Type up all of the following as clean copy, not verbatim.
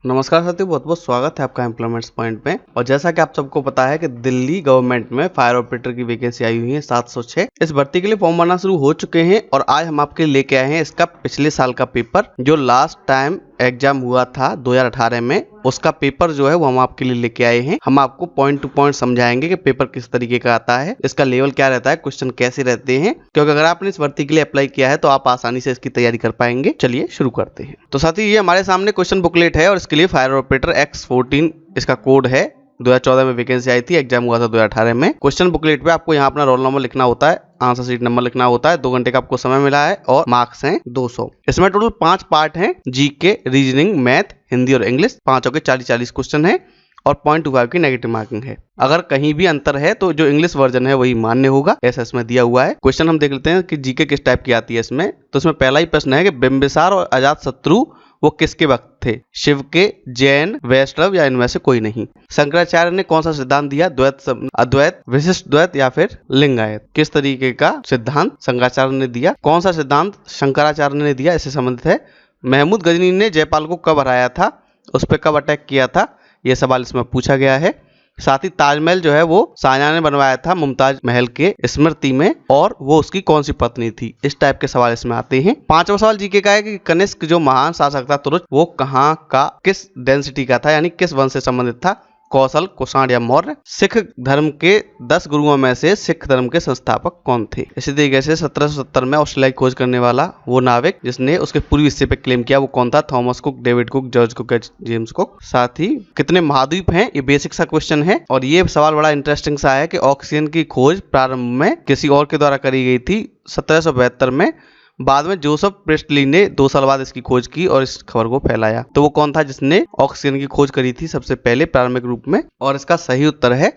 नमस्कार साथियों, बहुत बहुत स्वागत है आपका एम्प्लॉयमेंट्स पॉइंट में। और जैसा कि आप सबको पता है कि दिल्ली गवर्नमेंट में फायर ऑपरेटर की वैकेंसी आई हुई है 706। इस भर्ती के लिए फॉर्म भरना शुरू हो चुके हैं और आज हम आपके लिए लेके आए हैं इसका पिछले साल का पेपर, जो लास्ट टाइम एग्जाम हुआ था 2018 में। उसका पेपर जो है वो हम आपके लिए लेके आए हैं। हम आपको पॉइंट टू पॉइंट समझाएंगे कि पेपर किस तरीके का आता है, इसका लेवल क्या रहता है, क्वेश्चन कैसे रहते हैं, क्योंकि अगर आपने इस भर्ती के लिए अप्लाई किया है तो आप आसानी से इसकी तैयारी कर पाएंगे। चलिए शुरू करते हैं। तो साथियों, ये हमारे सामने क्वेश्चन बुकलेट है और इसके लिए फायर ऑपरेटर X14 इसका कोड है। 2014 में वैकेंसी आई थी, एग्जाम हुआ था 2018 में। क्वेश्चन बुकलेट पे आपको यहाँ अपना रोल नंबर लिखना होता है, आंसर शीट नंबर लिखना होता है। 2 घंटे का आपको समय मिला है और मार्क्स हैं 200। इसमें टोटल 5 पार्ट हैं, जीके, रीजनिंग, मैथ, हिंदी और इंग्लिश। 5 के 40-40 क्वेश्चन है और 0.25 की नेगेटिव मार्किंग है। अगर कहीं भी अंतर है तो जो इंग्लिश वर्जन है वही मान्य होगा, ऐसा इसमें दिया हुआ है। क्वेश्चन हम देख लेते हैं कि जीके किस टाइप की आती है इसमें। तो इसमें पहला ही प्रश्न है कि बिंबिसार और अजात शत्रु वो किसके वक्त थे? शिव के, जैन, वैष्णव या इनमें से कोई नहीं? शंकराचार्य ने कौन सा सिद्धांत दिया? द्वैत, अद्वैत, विशिष्ट द्वैत या फिर लिंगायत? किस तरीके का सिद्धांत शंकराचार्य ने दिया? कौन सा सिद्धांत शंकराचार्य ने दिया, इससे संबंधित है। महमूद गजनी ने जयपाल को कब हराया था? उस पर कब अटैक किया था? यह सवाल इसमें पूछा गया है। साथ ही ताजमहल जो है वो शाहजहां ने बनवाया था मुमताज महल के स्मृति में, और वो उसकी कौन सी पत्नी थी? इस टाइप के सवाल इसमें आते हैं। 5वां सवाल जीके का है कि कनिष्क जो महान शासक था तुरुष्क, वो कहाँ का, किस डेंसिटी का था, यानी किस वंश से संबंधित था? कौशल, कुषाण या मौर्य? सिख धर्म के 10 गुरुओं में से सिख धर्म के संस्थापक कौन थे? इसी तरीके से 1770 में ऑस्ट्रेलिया की खोज करने वाला वो नाविक जिसने उसके पूर्वी हिस्से पे क्लेम किया, वो कौन था? Thomas cook, David cook, George cook, James cook. साथ ही कितने महाद्वीप हैं, ये बेसिक सा क्वेश्चन है। और ये सवाल बड़ा इंटरेस्टिंग सा है कि ऑक्सीजन की खोज प्रारंभ में किसी और के द्वारा करी गई थी 1772 में। बाद में जोसेफ प्रेस्टली ने 2 साल बाद इसकी खोज की और इस खबर को फैलाया। तो वो कौन था जिसने ऑक्सीजन की खोज करी थी सबसे पहले प्रारंभिक रूप में? और इसका सही उत्तर है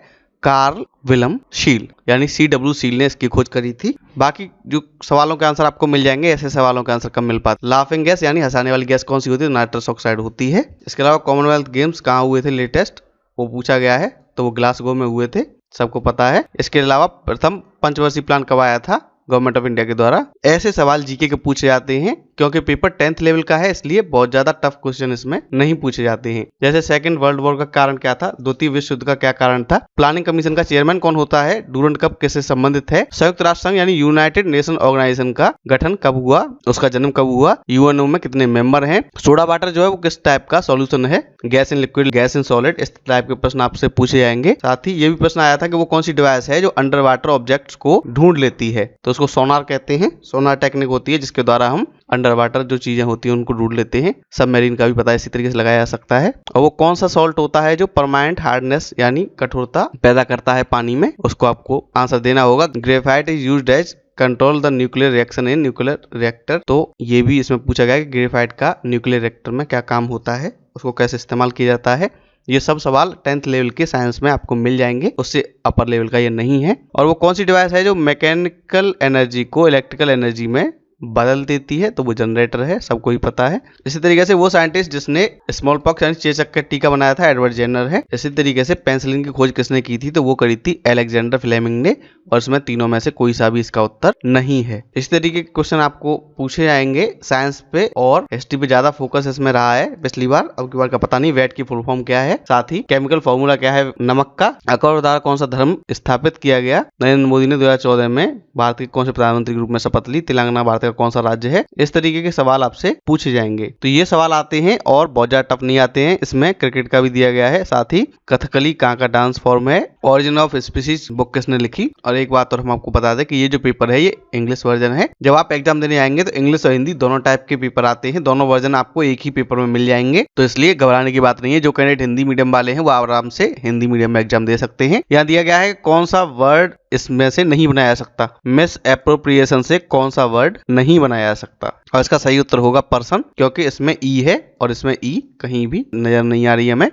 कार्ल विलम शील, यानी CW शील ने इसकी खोज करी थी। बाकी जो सवालों के आंसर आपको मिल जाएंगे, ऐसे सवालों के आंसर कम मिल पाते। लाफिंग गैस यानी हंसाने वाली गैस कौन सी होती है? नाइट्रस ऑक्साइड होती है। इसके अलावा कॉमनवेल्थ गेम्स कहाँ हुए थे लेटेस्ट, वो पूछा गया है, तो वो ग्लासगो में हुए थे, सबको पता है। इसके अलावा प्रथम पंचवर्षीय प्लान कब आया था गवर्नमेंट ऑफ इंडिया के द्वारा? ऐसे सवाल जीके के पूछे जाते हैं। क्योंकि पेपर 10th लेवल का है इसलिए बहुत ज्यादा टफ क्वेश्चन इसमें नहीं पूछे जाते हैं। जैसे सेकंड वर्ल्ड वॉर का कारण क्या था? द्वितीय विश्व युद्ध का क्या कारण था? प्लानिंग कमीशन का चेयरमैन कौन होता है? डूरंट कप किससे संबंधित है? संयुक्त राष्ट्र संघ यानी यूनाइटेड नेशन ऑर्गेनाइजेशन का गठन कब हुआ? उसका जन्म कब हुआ? यूएनओ में कितने मेंबर हैं? सोडा वाटर जो है वो किस टाइप का सॉल्यूशन है? Gas in liquid, gas in solid, इस टाइप के प्रश्न आपसे पूछे जाएंगे। साथ ही ये भी प्रश्न आया था कि वो कौन सी डिवाइस है जो अंडर वाटर ऑब्जेक्ट्स को ढूंढ लेती है? तो उसको सोनार कहते हैं। सोनार टेक्निक होती है जिसके द्वारा हम अंडर वाटर जो चीजें होती हैं उनको ढूंढ लेते हैं। सबमरीन का भी पता है, इसी तरीके से लगाया जा सकता है। और वो कौन सा सॉल्ट होता है जो परमानेंट हार्डनेस यानी कठोरता पैदा करता है पानी में? उसको आपको आंसर देना होगा। Graphite is used as control the nuclear reaction in nuclear reactor. तो ये भी इसमें पूछा गया कि ग्रेफाइट का न्यूक्लियर रिएक्टर में क्या काम होता है, उसको कैसे इस्तेमाल किया जाता है। ये सब सवाल 10th लेवल के साइंस में आपको मिल जाएंगे, उससे अपर लेवल का ये नहीं है। और वो कौन सी डिवाइस है जो मैकेनिकल एनर्जी को इलेक्ट्रिकल एनर्जी में बदल देती है? तो वो जनरेटर है, सबको ही पता है। इसी तरीके से वो साइंटिस्ट जिसने स्मॉल पॉक्स यानी चेचक का टीका बनाया था, एडवर्ड जेनर है। इसी तरीके से पेंसिलिन की खोज किसने की थी? तो वो करी थी अलेक्जेंडर फ्लेमिंग ने। और इसमें तीनों में से कोई सा भी इसका उत्तर नहीं है। इस तरीके के क्वेश्चन आपको पूछे जाएंगे साइंस पे, और हिस्ट्री पे ज्यादा फोकस इसमें रहा है पिछली बार, अब की बार का पता नहीं। वेट की फुल फॉर्म क्या है, साथ ही केमिकल फॉर्मूला क्या है नमक का। अकबर द्वारा कौन सा धर्म स्थापित किया गया? नरेंद्र मोदी ने 2014 में भारत के कौन से प्रधानमंत्री के रूप में शपथ ली? तेलंगाना भारत का कौन सा राज्य है? इस तरीके के सवाल आपसे पूछे जाएंगे। तो ये सवाल आते हैं और बहुत ज्यादा टफ नहीं आते हैं। इसमें क्रिकेट का भी दिया गया है। साथ ही कथकली कहाँ का डांस फॉर्म है? ओरिजिन ऑफ स्पीसीज बुक किसने लिखी? और एक बात और हम आपको बता दें कि ये जो पेपर है ये इंग्लिश वर्जन है। जब आप एग्जाम देने आएंगे तो इंग्लिश और हिंदी दोनों टाइप के पेपर आते हैं। दोनों वर्जन आपको एक ही पेपर में मिल जाएंगे, तो इसलिए घबराने की बात नहीं है। जो कैंडिडेट हिंदी मीडियम वाले हैं वो आराम से हिंदी मीडियम में एग्जाम दे सकते हैं। यहाँ दिया गया है कौन सा वर्ड इसमें से नहीं बनाया जा सकता। मिस एप्रोप्रिएशन से कौन सा वर्ड नहीं बनाया जा सकता? और इसका सही उत्तर होगा पर्सन, क्योंकि इसमें ई है और इसमें ई कहीं भी नजर नहीं आ रही है हमें।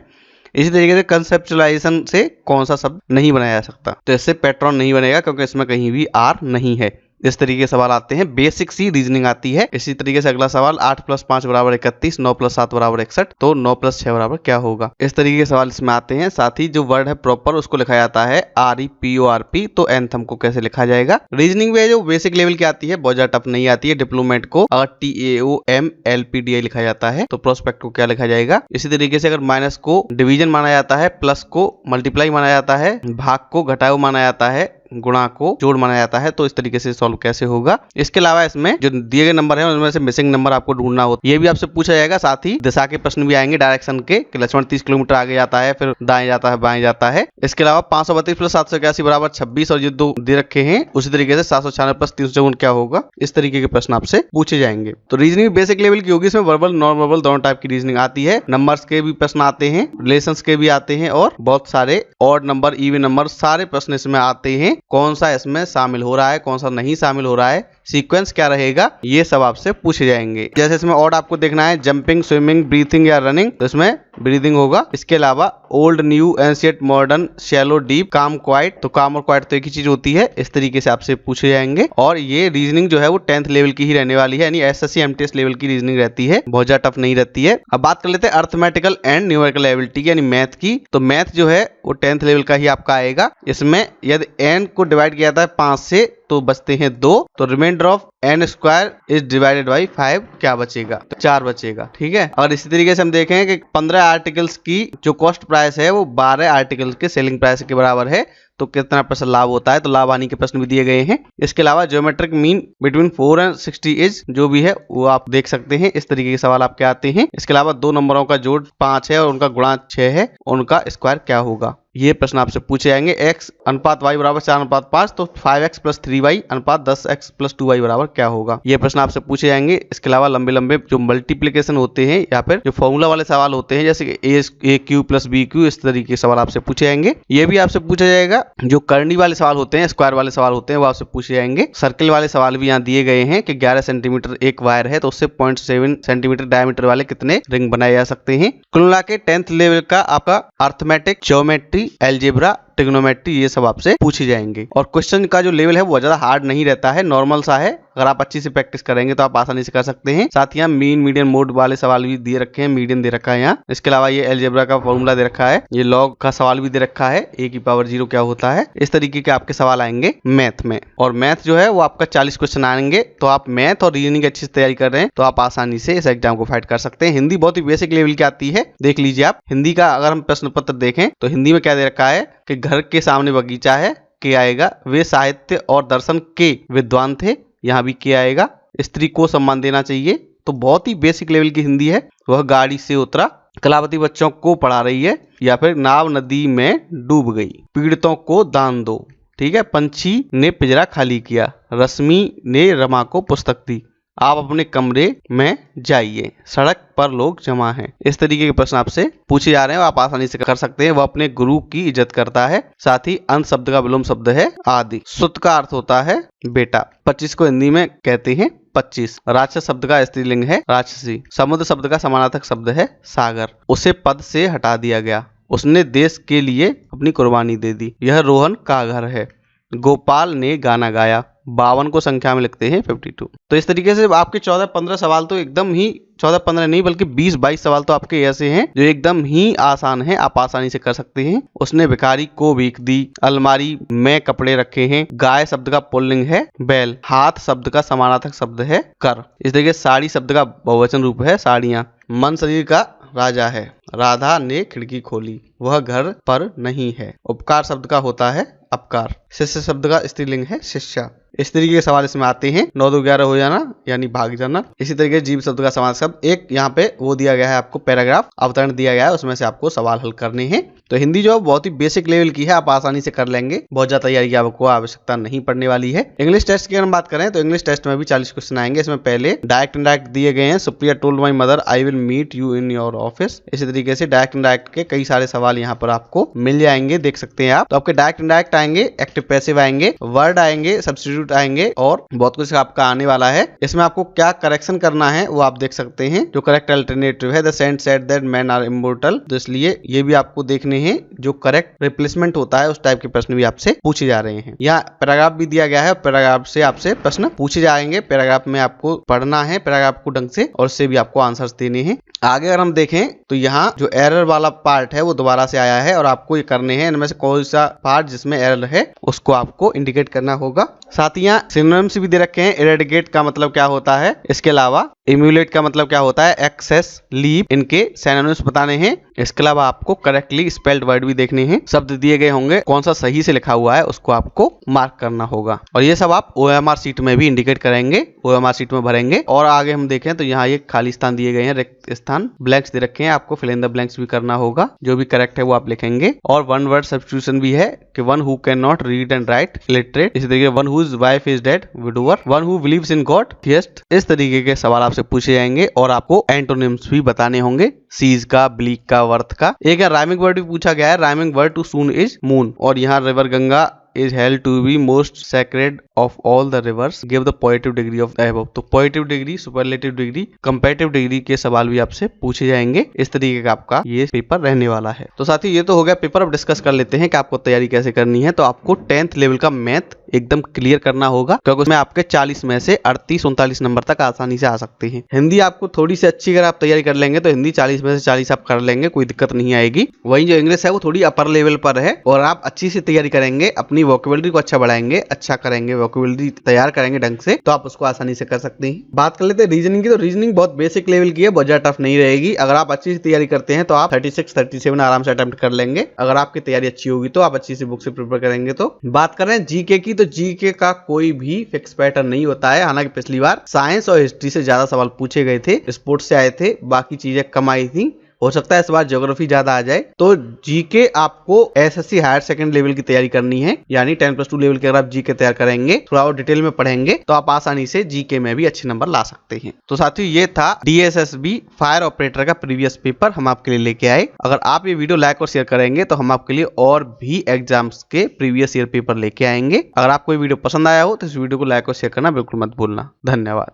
इसी तरीके से कंसेप्चुलाइजेशन से कौन सा शब्द नहीं बनाया जा सकता? तो इससे पेट्रॉन नहीं बनेगा, क्योंकि इसमें कहीं भी आर नहीं है। इस तरीके के सवाल आते हैं, बेसिक सी रीजनिंग आती है। इसी तरीके से अगला सवाल 8 + 5 = 31, 9 + 7 = 61, तो 9 + 6 = क्या होगा। इस तरीके के सवाल इसमें आते हैं। साथ ही जो वर्ड है प्रॉपर उसको लिखा जाता है REPORP, तो एंथम को कैसे लिखा जाएगा। रीजनिंग में जो बेसिक लेवल की आती है बहुत ज्यादा टफ नहीं आती है। डिप्लोमेट को अगर TAOMLPDI लिखा जाता है तो प्रोस्पेक्ट को क्या लिखा जाएगा। इसी तरीके से अगर माइनस को डिवीजन माना जाता है, प्लस को मल्टीप्लाई माना जाता है, भाग को घटाव माना जाता है, गुणा को जोड़ माना जाता है, तो इस तरीके से सॉल्व कैसे होगा। इसके अलावा इसमें जो दिए गए नंबर है उनमें से मिसिंग नंबर आपको ढूंढना होता है, ये भी आपसे पूछा जाएगा। साथ ही दिशा के प्रश्न भी आएंगे डायरेक्शन के, कि लक्ष्मण 30 किलोमीटर आगे जाता है, फिर दाएं जाता है, बाएं जाता है। इसके अलावा 532 + 781 = 26 और ये दो दे रखे हैं। उसी तरीके से 796 + 354 क्या होगा। इस तरीके के प्रश्न आपसे पूछे जाएंगे। तो रीजनिंग बेसिक लेवल की होगी। इसमें वर्बल नॉन वर्बल दोनों टाइप की रीजनिंग आती है। नंबर्स के भी प्रश्न आते हैं, रिलेशंस के भी आते हैं और बहुत सारे ऑड नंबर, इवन नंबर, सारे प्रश्न इसमें आते हैं। कौन सा इसमें शामिल हो रहा है, कौन सा नहीं शामिल हो रहा है, सीक्वेंस क्या रहेगा, ये सब आपसे पूछे जाएंगे। जैसे इसमें ऑड आपको देखना है जंपिंग, स्विमिंग, ब्रीथिंग या रनिंग, तो इसमें ब्रीदिंग होगा। इसके अलावा old, new, ancient, modern, shallow, deep, काम, क्वाइट, तो काम और क्वाइट तो एक ही चीज होती है। इस तरीके से आपसे पूछे जाएंगे। और ये रीजनिंग जो है वो 10th लेवल की ही रहने वाली है, यानी SSC MTS लेवल की रीजनिंग रहती है, बहुत ज्यादा टफ नहीं रहती है। अब बात कर लेते हैं अर्थमेटिकल एंड न्यूमेरिकल एबिलिटी यानी मैथ की। तो मैथ जो है वो 10th लेवल का ही आपका आएगा। इसमें यदि n को डिवाइड किया जाता है 5 से तो बचते हैं 2, तो reminder of n² is divided by 5 क्या बचेगा, तो 4 बचेगा। ठीक है। और इसी तरीके से हम देखें कि 15 आर्टिकल्स की जो कॉस्ट प्राइस है वो 12 आर्टिकल्स के सेलिंग प्राइस के बराबर है, तो कितना % लाभ होता है, तो लाभ हानि के प्रश्न भी दिए गए हैं। इसके अलावा ज्योमेट्रिक मीन बिटवीन 4 और 60 इज जो भी है वो आप देख सकते हैं। इस तरीके के सवाल आपके आते हैं। इसके अलावा दो नंबरों का जोड़ 5 है और उनका गुणा 6 है, उनका स्क्वायर क्या होगा, ये प्रश्न आपसे पूछे जाएंगे। x अनुपात y = 4:5, तो 5x + 3y अनुपात 10x + 2y बराबर क्या होगा, ये प्रश्न आपसे पूछे जाएंगे। इसके अलावा लंबे लंबे जो मल्टीप्लिकेशन होते हैं या फिर जो फॉर्मूला वाले सवाल होते हैं, जैसे AQ + BQ, इस तरीके के सवाल आपसे पूछे जाएंगे। ये भी आपसे पूछा जाएगा। जो करनी वाले सवाल होते हैं, स्क्वायर वाले सवाल होते हैं, वो आपसे पूछे जाएंगे। सर्किल वाले सवाल भी यहाँ दिए गए हैं कि 11 सेंटीमीटर एक वायर है तो उससे 0.7 सेंटीमीटर डायमीटर वाले कितने रिंग बनाए जा सकते हैं। कुल मिला के 10th लेवल का आपका अर्थमेटिक, ज्योमेट्री, अलजेब्रा, ट्रिग्नोमेट्री, ये सब आपसे पूछे जाएंगे। और क्वेश्चन का जो लेवल है वो ज्यादा हार्ड नहीं रहता है, नॉर्मल सा है। अगर आप अच्छी से प्रैक्टिस करेंगे तो आप आसानी से कर सकते हैं। साथ ही यहाँ मीन, मीडियन, मोड वाले सवाल भी दे रखे हैं, मीडियन दे रखा है यहाँ। इसके अलावा ये अलजेब्रा का फॉर्मूला दे रखा है, ये लॉग का सवाल भी दे रखा है, a⁻0 क्या होता है। इस तरीके के आपके सवाल आएंगे मैथ में। और मैथ जो है वो आपका 40 क्वेश्चन आएंगे। तो आप मैथ और रीजनिंग अच्छी से तैयारी कर रहे हैं तो आप आसानी से इस एग्जाम को फाइट कर सकते हैं। हिंदी बहुत ही बेसिक लेवल की आती है, देख लीजिए आप। हिंदी का अगर हम प्रश्न पत्र देखें तो हिंदी में क्या दे रखा है कि घर के सामने बगीचा है, के आएगा। वे साहित्य और दर्शन के विद्वान थे, यहाँ भी के आएगा। स्त्री को सम्मान देना चाहिए, तो बहुत ही बेसिक लेवल की हिंदी है। वह गाड़ी से उतरा, कलावती बच्चों को पढ़ा रही है, या फिर नाव नदी में डूब गई, पीड़ितों को दान दो। ठीक है। पंछी ने पिंजरा खाली किया, रश्मि ने रमा को पुस्तक दी, आप अपने कमरे में जाइए, सड़क पर लोग जमा हैं। इस तरीके के प्रश्न आपसे पूछे जा रहे हैं, आप आसानी से कर सकते हैं। वह अपने गुरु की इज्जत करता है। साथ ही अंत शब्द का विलोम शब्द है आदि। सुत का अर्थ होता है बेटा। 25 को हिंदी में कहते हैं 25। राक्षस शब्द का स्त्रीलिंग है राक्षसी। समुद्र शब्द का समानार्थक शब्द है सागर। उसे पद से हटा दिया गया, उसने देश के लिए अपनी कुर्बानी दे दी, यह रोहन का घर है। गोपाल ने गाना गाया, 52 को संख्या में लिखते हैं 52। तो इस तरीके से आपके 14-15 सवाल तो एकदम ही 14-15 नहीं बल्कि 20-22 सवाल तो आपके ऐसे हैं जो एकदम ही आसान है, आप आसानी से कर सकते हैं। उसने भिखारी को भीख दी, अलमारी में कपड़े रखे हैं। गाय शब्द का पुल्लिंग है बैल। हाथ शब्द का समानार्थक शब्द है कर। इस तरीके साड़ी शब्द का बहुवचन रूप है साड़ियां। मन शरीर का राजा है। राधा ने खिड़की खोली, वह घर पर नहीं है। उपकार शब्द का होता है अपकार। शिष्य शब्द का स्त्रीलिंग है शिष्या। इस तरीके के सवाल इसमें आते हैं। 9 2 11 हो जाना यानी भाग जाना। इसी तरीके जीव शब्द का समास शब्द। एक यहाँ पे वो दिया गया है आपको पैराग्राफ, अवतरण दिया गया है, उसमें से आपको सवाल हल करने हैं। तो हिंदी जो बहुत ही बेसिक लेवल की है, आप आसानी से कर लेंगे, बहुत ज्यादा तैयारी की आपको आवश्यकता नहीं पड़ने वाली है। इंग्लिश टेस्ट की अगर हम बात करें तो इंग्लिश टेस्ट में भी 40 क्वेश्चन आएंगे। इसमें पहले डायरेक्ट इनडायरेक्ट दिए गए हैं। Supriya told my mother I will meet you in your office. इसी तरीके तरीके से डायरेक्ट इनडायरेक्ट के कई सारे सवाल यहाँ पर आपको मिल जाएंगे, देख सकते हैं आप। तो आपके डायरेक्ट इनडायरेक्ट आएंगे, एक्टिव पैसिव आएंगे, वर्ड आएंगे, सब्स्टिट्यूट आएंगे और बहुत कुछ आपका आने वाला है। इसमें आपको क्या करेक्शन करना है वो आप देख सकते हैं। जो करेक्ट अल्टरनेटिव है, the saint said that man are immortal, तो इसलिए ये भी आपको देखने हैं। जो करेक्ट रिप्लेसमेंट होता है उस टाइप के प्रश्न भी आपसे पूछे जा रहे हैं। यहाँ पैराग्राफ भी दिया गया है, पैराग्राफ से आपसे प्रश्न पूछे जाएंगे। पैराग्राफ में आपको पढ़ना है पैराग्राफ को ढंग से और उससे भी आपको आंसर्स देने हैं। आगे अगर हम देखें तो यहाँ जो एरर वाला पार्ट है वो दोबारा से आया है और आपको ये करने हैं। इनमें से कोई सा पार्ट जिसमें एरर है उसको आपको इंडिकेट करना होगा। साथ ही यहाँ सिनोनिम्स भी दे रखे हैं। इरेडिकेट का मतलब क्या होता है, इसके अलावा इम्यूलेट का मतलब क्या होता है, एक्सेस, लीव, इनके सिनोनिम्स बताने हैं। इसके अलावा आपको करेक्टली स्पेल्ड वर्ड भी देखने हैं। शब्द दिए गए होंगे, कौन सा सही से लिखा हुआ है उसको आपको मार्क करना होगा और ये सब आप OMR शीट में भी इंडिकेट करेंगे, OMR शीट में भरेंगे। और आगे हम देखें तो यहाँ ये खाली स्थान दिए गए हैं, रिक्त स्थान, ब्लैंक्स दे रखे हैं, आपको फिल इन द ब्लैंक्स भी करना होगा। जो भी करेक्ट है वो आप लिखेंगे। और वन वर्ड सब्स्टिट्यूशन भी है कि one who can not read and write, illiterate. इसी तरीके one whose wife is dead, widower. One who believes in God, theist. इस तरीके के सवाल आपसे पूछे जाएंगे और आपको एंटोनिम्स भी बताने होंगे, सीज का, ब्लीक का, वर्थ का। एक राइमिंग वर्ड भी पूछा गया है, rhyming word too soon is moon. और यहाँ river Ganga is held to be most sacred of all the rivers, give the poetic degree of the above। तो positive degree, superlative degree, comparative degree के सवाल भी आपसे पूछे जाएंगे। इस तरीके का आपका ये पेपर रहने वाला है। तो साथ ही ये तो हो गया पेपर। अब डिस्कस कर लेते हैं कि आपको तैयारी कैसे करनी है। तो आपको 10th लेवल का मैथ एकदम क्लियर करना होगा क्योंकि उसमें आपके 40 में से 38-39 नंबर तक आसानी से आ सकते हैं। हिंदी आपको थोड़ी सी अच्छी अगर आप तैयारी कर लेंगे तो हिंदी 40 में से 40 आप कर लेंगे, कोई दिक्कत नहीं आएगी। वहीं जो इंग्लिश है वो थोड़ी अपर लेवल पर है और आप अच्छी से तैयारी करेंगे, अपनी वोकेबुलरी को अच्छा बढ़ाएंगे, अच्छा करेंगे, वोकेबुलरी तैयार करेंगे ढंग से, तो आप उसको आसानी से कर सकते हैं। बात कर लेते हैं रीजनिंग की। तो रीजनिंग बहुत बेसिक लेवल की है, बहुत ज्यादा टफ नहीं रहेगी। अगर आप अच्छी से तैयारी करते हैं तो आप 36-37 आराम से अटेम्प्ट कर लेंगे। अगर आपकी तैयारी अच्छी होगी तो आप अच्छी से बुक से प्रिपेयर करेंगे। तो बात करें जीके की, तो जीके का कोई भी फिक्स पैटर्न नहीं होता है। हालांकि पिछली बार साइंस और हिस्ट्री से ज्यादा सवाल पूछे गए थे, स्पोर्ट्स से आए थे, बाकी चीजें कम आई थी। हो सकता है इस बार ज्योग्राफी ज्यादा आ जाए। तो जीके आपको एसएससी हायर सेकंड लेवल की तैयारी करनी है, यानी 10+2 लेवल के अगर आप जीके तैयार करेंगे, थोड़ा और डिटेल में पढ़ेंगे तो आप आसानी से जीके में भी अच्छे नंबर ला सकते हैं। तो साथियों ये था DSSB फायर ऑपरेटर का प्रीवियस पेपर हम आपके लिए लेके आए। अगर आप ये वीडियो लाइक और शेयर करेंगे तो हम आपके लिए और भी एग्जाम्स के प्रीवियस ईयर पेपर लेके आएंगे। अगर आपको ये वीडियो पसंद आया हो तो इस वीडियो को लाइक और शेयर करना बिल्कुल मत भूलना। धन्यवाद।